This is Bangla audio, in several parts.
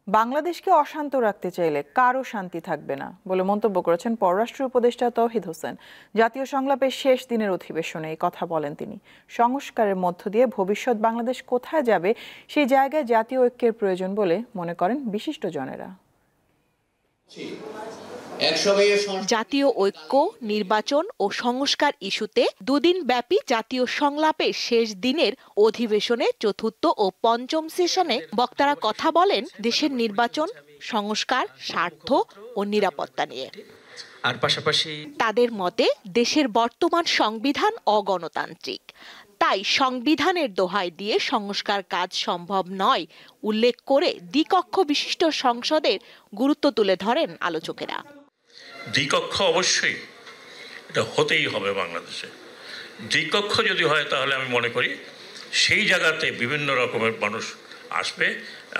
বাংলাদেশকে অশান্ত রাখতে চাইলে কারও শান্তি থাকবে না বলে মন্তব্য করেছেন পররাষ্ট্র উপদেষ্টা তৌহিদ হোসেন। জাতীয় সংলাপের শেষ দিনের অধিবেশনে এই কথা বলেন তিনি। সংস্কারের মধ্য দিয়ে ভবিষ্যৎ বাংলাদেশ কোথায় যাবে সেই জায়গায় জাতীয় ঐক্যের প্রয়োজন বলে মনে করেন বিশিষ্টজনেরা। জাতীয় ঐক্য, নির্বাচন ও সংস্কার ইস্যুতে দুদিন ব্যাপী জাতীয় সংলাপের শেষ দিনের অধিবেশনে চতুর্থ ও পঞ্চম সেশনে বক্তারা কথা বলেন দেশের নির্বাচন, সংস্কার, স্বার্থ ও নিরাপত্তা নিয়ে। আর পাশাপাশি তাদের মতে দেশের বর্তমান সংবিধান অগণতান্ত্রিক, তাই সংবিধানের দোহাই দিয়ে সংস্কার কাজ সম্ভব নয় উল্লেখ করে দ্বিকক্ষ বিশিষ্ট সংসদের গুরুত্ব তুলে ধরেন আলোচকেরা। দ্বিকক্ষ অবশ্যই এটা হতেই হবে বাংলাদেশে। দ্বিকক্ষ যদি হয় তাহলে আমি মনে করি সেই জায়গাতে বিভিন্ন রকমের মানুষ আসবে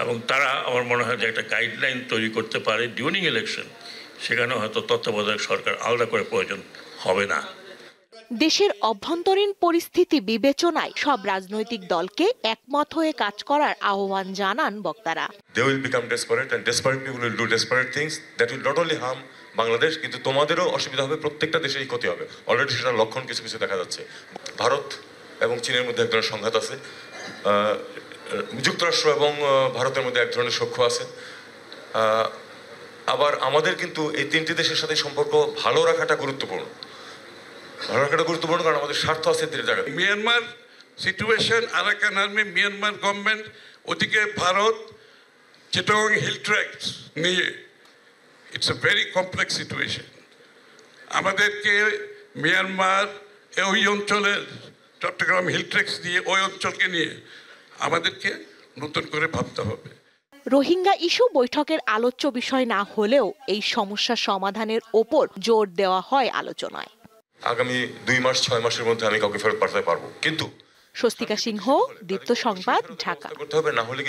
এবং তারা আমার মনে হয় যে একটা গাইডলাইন তৈরি করতে পারে ডিউরিং ইলেকশন। সেখানে হয়তো তত্ত্বাবধায়ক সরকার আলাদা করে প্রয়োজন হবে না। দেশের অভ্যন্তরীণ পরিস্থিতি বিবেচনায় সব রাজনৈতিক দলকে একমত হয়ে কাজ করার আহ্বান জানান বক্তারা। They will become desperate and desperate people will do desperate things that will not only harm Bangladesh, কিন্তু তোমাদেরও অসুবিধা হবে, প্রত্যেকটা দেশেরই ক্ষতি হবে। অলরেডি সেটার লক্ষণ কিছু কিছু দেখা যাচ্ছে। ভারত এবং চীনের মধ্যে এক ধরনের সংঘাত আছে, যুক্তরাষ্ট্র এবং ভারতের মধ্যে এক ধরনের সখ্য আছে। আবার আমাদের কিন্তু এই তিনটি দেশের সাথে সম্পর্ক ভালো রাখাটা গুরুত্বপূর্ণ। কারণ আমাদের স্বার্থ আছে তিন জায়গায়। Myanmar situation, Arakan army, Myanmar government, ওদিকে ভারত, চিটাগং হিল ট্র্যাক্টস নিয়ে it's a very complex situation. আমাদেরকে মিয়ানমার ওই অঞ্চলের চট্টগ্রাম হিল ট্র্যাক্টস দিয়ে ওই অঞ্চলকে নিয়ে আমাদেরকে নতুন করে ভাবতে হবে। রোহিঙ্গা ইস্যু বৈঠকের আলোচ্য বিষয় না হলেও এই সমস্যা সমাধানের ওপর জোর দেওয়া হয় আলোচনায়। আগামী 2 মাস 6 মাসের মধ্যে আমি কাউকে ফেরত পাঠাতে পারবো, কিন্তু স্বস্তিকা সিংহ, দীপ্ত সংবাদ, ঢাকা। করতে হবে, না হলে